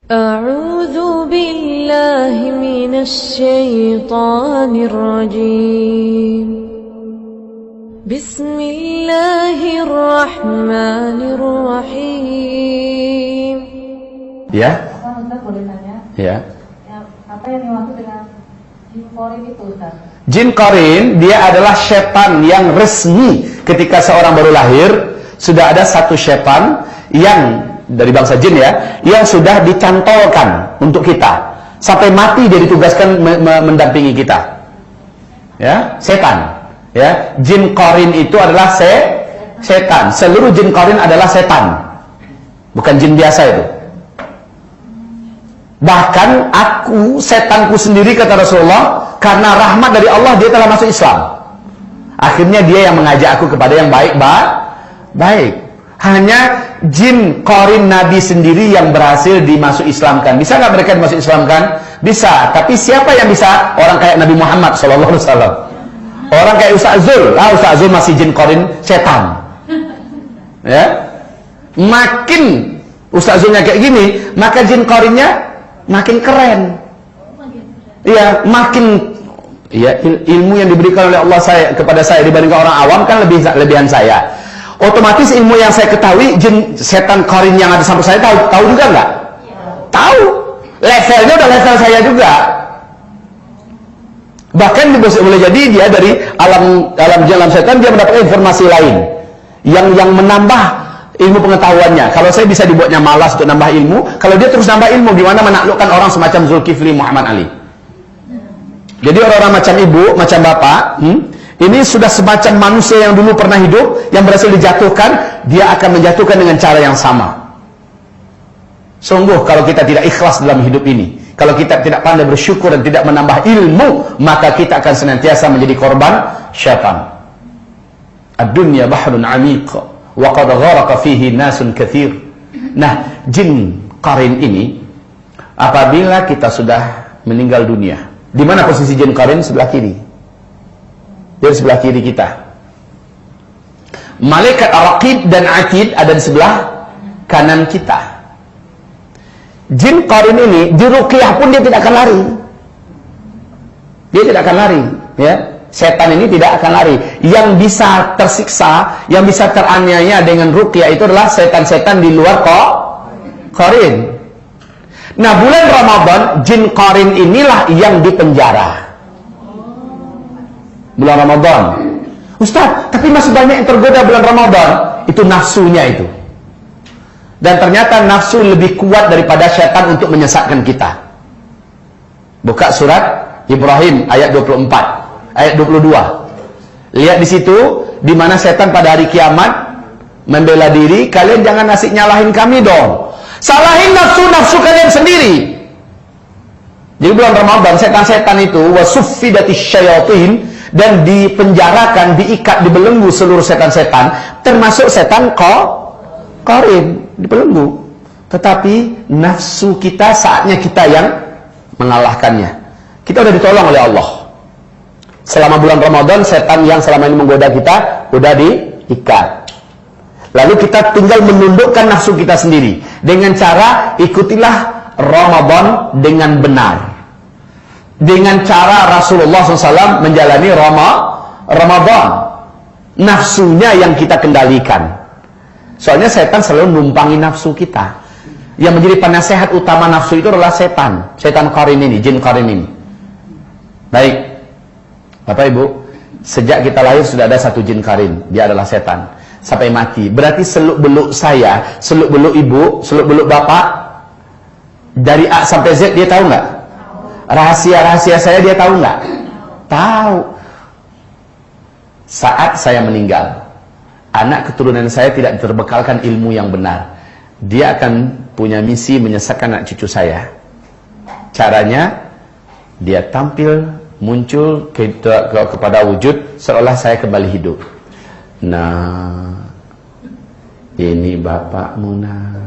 أعوذ بالله من الشيطان الرجيم بسم الله الرحمن الرحيم. Ya? Ustaz boleh nanya? Ya. Apa yang dimaksud dengan jin qarin itu, Ustaz? Jin qarin, dia adalah setan yang resmi. Ketika seorang baru lahir, sudah ada satu setan yang dari bangsa jin ya, yang sudah dicantolkan untuk kita. Sampai mati dia ditugaskan mendampingi kita. Ya, setan. Ya, jin qarin itu adalah setan. Seluruh jin qarin adalah setan. Bukan jin biasa itu. Bahkan aku, setanku sendiri kata Rasulullah, karena rahmat dari Allah dia telah masuk Islam. Akhirnya dia yang mengajak aku kepada yang baik. Hanya jin qarin Nabi sendiri yang berhasil dimasuk Islamkan. Bisa nggak mereka dimasuk Islamkan? Bisa. Tapi siapa yang bisa? Orang kayak Nabi Muhammad SAW. Orang kayak Ustaz Zul. Ustaz Zul masih jin qarin setan. Ya. Makin Ustaz Zulnya kayak gini, maka jin qarinnya makin keren. Iya, makin ilmu yang diberikan oleh Allah kepada saya dibandingkan orang awam kan lebihan saya. Otomatis ilmu yang saya ketahui, jin setan qarin yang ada sampai saya tahu juga nggak? Tahu. Levelnya udah level saya juga. Bahkan boleh jadi dia dari alam setan dia mendapatkan informasi lain yang menambah ilmu pengetahuannya. Kalau saya bisa dibuatnya malas untuk nambah ilmu, kalau dia terus nambah ilmu, gimana menaklukkan orang semacam Zulkifli Muhammad Ali? Jadi orang-orang macam ibu, macam bapak, ini sudah semacam manusia yang dulu pernah hidup, yang berhasil dijatuhkan, dia akan menjatuhkan dengan cara yang sama. Sungguh kalau kita tidak ikhlas dalam hidup ini, kalau kita tidak pandai bersyukur dan tidak menambah ilmu, maka kita akan senantiasa menjadi korban syaitan. Ad-dunya bahrun 'amiq wa qad gharaqa fihi nasun katsir. Nah, jin qarin ini apabila kita sudah meninggal dunia, di mana posisi jin qarin? Sebelah kiri. Dari sebelah kiri kita. Malaikat Raqib dan Atid ada di sebelah kanan kita. Jin qarin ini di ruqyah pun dia tidak akan lari. Dia tidak akan lari, ya. Setan ini tidak akan lari. Yang bisa tersiksa, yang bisa teraniaya dengan ruqyah itu adalah setan-setan di luar qarin. Nah, bulan Ramadan jin qarin inilah yang dipenjara. Bulan Ramadan. Ustaz, tapi masih banyak yang tergoda bulan Ramadan. Itu nafsunya itu. Dan ternyata nafsu lebih kuat daripada syaitan untuk menyesatkan kita. Buka surat Ibrahim ayat 24. Ayat 22. Lihat di situ, di mana setan pada hari kiamat membela diri, kalian jangan asik nyalahin kami dong. Salahin nafsu kalian sendiri. Jadi bulan Ramadan setan-setan itu wasuffidatis syayatin, dan dipenjarakan, diikat, dibelenggu seluruh setan-setan, termasuk setan qarin, dibelenggu. Tetapi nafsu kita saatnya kita yang mengalahkannya. Kita sudah ditolong oleh Allah. Selama bulan Ramadan, setan yang selama ini menggoda kita sudah diikat. Lalu kita tinggal menundukkan nafsu kita sendiri dengan cara ikutilah Ramadan dengan benar. Dengan cara Rasulullah SAW menjalani Ramadan. Nafsunya yang kita kendalikan. Soalnya setan selalu numpangi nafsu kita. Yang menjadi penasehat utama nafsu itu adalah setan. Setan qarin ini, jin qarin ini. Baik. Bapak Ibu, sejak kita lahir sudah ada satu jin qarin. Dia adalah setan. Sampai mati. Berarti seluk-beluk saya, seluk-beluk ibu, seluk-beluk bapak, dari A sampai Z dia tahu nggak? Rahasia-rahasia saya dia tahu nggak? Tahu. Saat saya meninggal, anak keturunan saya tidak terbekalkan ilmu yang benar. Dia akan punya misi menyesatkan anak cucu saya. Caranya, dia tampil, muncul kepada wujud seolah saya kembali hidup. Nah, ini bapakmu nah.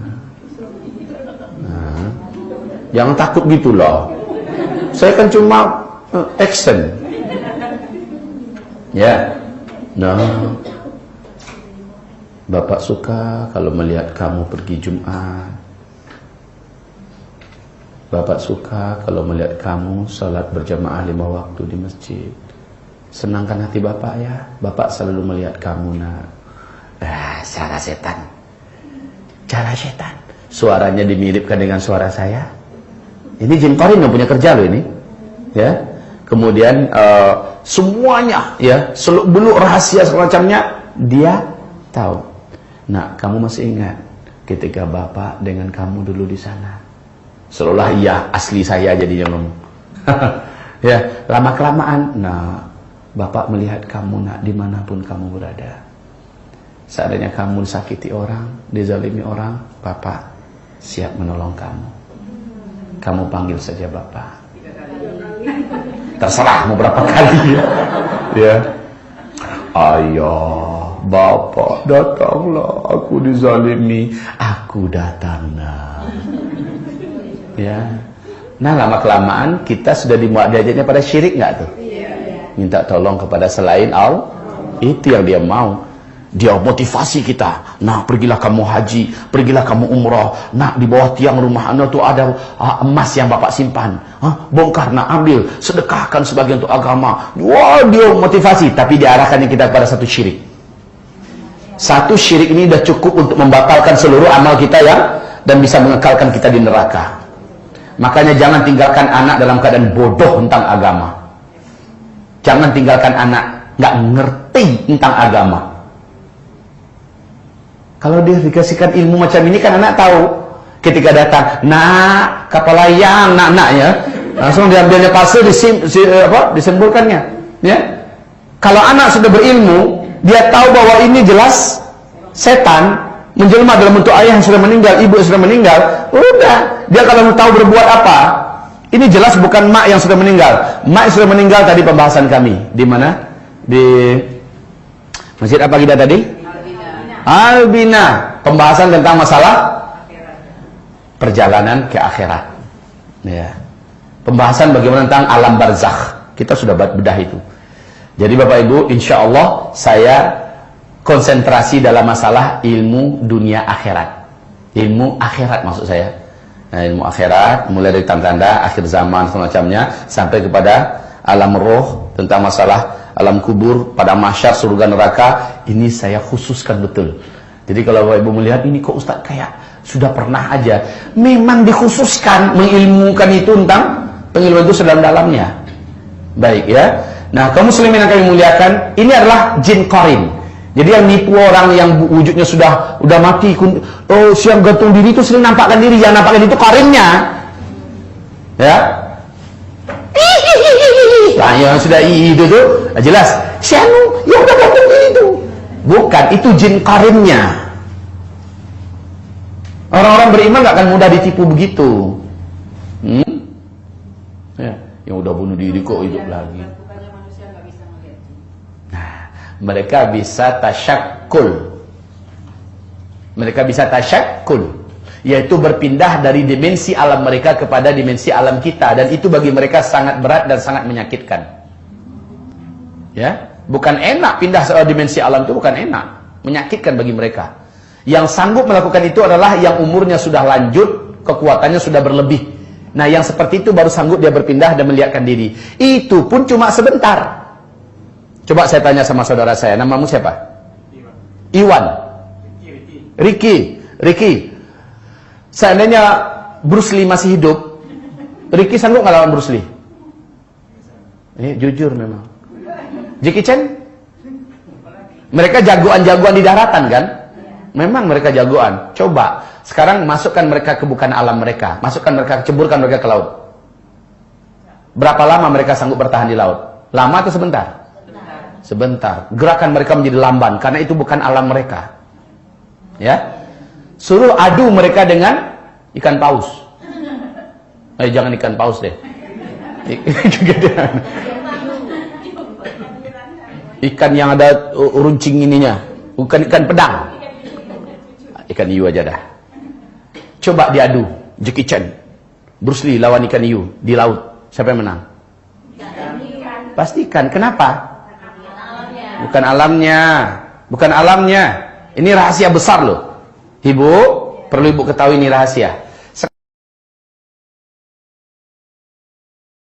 Jangan takut gitu loh. Saya kan cuma action. Ya. Nah, Bapak suka kalau melihat kamu pergi Jumat. Bapak suka kalau melihat kamu salat berjamaah 5 waktu di masjid. Senangkan hati Bapak ya. Bapak selalu melihat kamu nak. Cara setan. Cara setan. Suaranya dimiripkan dengan suara saya. Ini jin qarin yang punya kerja loh ini. Ya. Kemudian semuanya ya, seluk-beluk rahasia semacamnya dia tahu. Nah, kamu masih ingat ketika Bapak dengan kamu dulu di sana? Seolah iya asli saya jadinya ngomong. Ya, lama-kelamaan, nah Bapak melihat kamu nak dimanapun kamu berada. Seandainya kamu disakiti orang, dizalimi orang, Bapak siap menolong kamu. Kamu panggil saja Bapak. Terserah mau berapa kali ya. Ya. Ayah, Bapak datanglah, aku dizalimi, aku datang nak. Ya. Nah, lama-kelamaan kita sudah diajaknya pada syirik nggak tuh? Minta tolong kepada selain Allah. Itu yang dia mau. Dia motivasi kita. Nah, pergilah kamu haji, pergilah kamu umrah. Nah, di bawah tiang rumah anda tuh ada emas yang Bapak simpan. Bongkar, nak ambil, sedekahkan sebagian untuk agama. Wah, dia motivasi, tapi diarahkannya kita pada satu syirik. Satu syirik ini sudah cukup untuk membatalkan seluruh amal kita ya, dan bisa mengekalkan kita di neraka. Makanya jangan tinggalkan anak dalam keadaan bodoh tentang agama. Jangan tinggalkan anak nggak ngerti tentang agama. Kalau dia dikasihkan ilmu macam ini kan anak tahu. Ketika datang, nak kapal layang, nak ya, langsung diambilnya pasir, disemburkannya. Ya. Kalau anak sudah berilmu, dia tahu bahwa ini jelas setan menjelma dalam bentuk ayah yang sudah meninggal, ibu yang sudah meninggal. Udah, dia kalau tahu berbuat apa, ini jelas bukan mak yang sudah meninggal. Mak yang sudah meninggal tadi pembahasan kami. Di mana? Di masjid apa kita tadi? Albina. Pembahasan tentang masalah perjalanan ke akhirat. Ya. Pembahasan bagaimana tentang alam barzakh. Kita sudah bedah itu. Jadi Bapak Ibu, insya Allah saya konsentrasi dalam masalah ilmu dunia akhirat. Ilmu akhirat maksud saya. Nah, ilmu akhirat mulai dari tanda-tanda akhir zaman semacamnya sampai kepada alam roh, tentang masalah alam kubur, pada mahsyar, surga neraka. Ini saya khususkan betul. Jadi kalau Bapak Ibu melihat ini kok Ustaz kayak sudah pernah aja, memang dikhususkan mengilmukan itu tentang pengilmuan itu sedalam-dalamnya. Baik ya. Nah, kaum muslimin yang kami muliakan, ini adalah jin qarin. Jadi yang nipu orang yang wujudnya sudah mati, siang gantung diri itu sering nampakkan diri, yang nampakkan itu qarinnya. Ya. Nah, yang sudah itu tuh jelas sianu yang udah gantung diri itu. Bukan, itu jin qarinnya. Orang-orang beriman gak akan mudah ditipu begitu. Ya, yang udah bunuh diri kok hidup lagi. Nah, mereka bisa tasyakkul. Mereka bisa tasyakkul, yaitu berpindah dari dimensi alam mereka kepada dimensi alam kita, dan itu bagi mereka sangat berat dan sangat menyakitkan. Ya, bukan enak pindah ke dimensi alam itu, bukan enak, menyakitkan bagi mereka. Yang sanggup melakukan itu adalah yang umurnya sudah lanjut, kekuatannya sudah berlebih. Nah, yang seperti itu baru sanggup dia berpindah dan melihatkan diri. Itu pun cuma sebentar. Coba saya tanya sama saudara saya, namamu siapa? Iwan. Ricky. Seandainya Bruce Lee masih hidup, Ricky sanggup nggak lawan Bruce Lee? Ini jujur memang. Jackie Chan? Mereka jagoan-jagoan di daratan kan? Memang mereka jagoan. Coba sekarang masukkan mereka ke bukan alam mereka, masukkan mereka, ceburkan mereka ke laut. Berapa lama mereka sanggup bertahan di laut? Lama atau sebentar? Sebentar. Gerakan mereka menjadi lamban karena itu bukan alam mereka. Ya, suruh adu mereka dengan ikan paus. Jangan ikan paus deh. Ikan yang ada runcing ininya, bukan ikan pedang. Ikan hiu aja dah. Coba diadu, Jackie Chan, Bruce Lee lawan ikan hiu di laut. Siapa yang menang? Pasti ikan. Kenapa? Bukan alamnya. Bukan alamnya. Ini rahasia besar loh. Ibu, perlu ibu ketahui ini rahasia.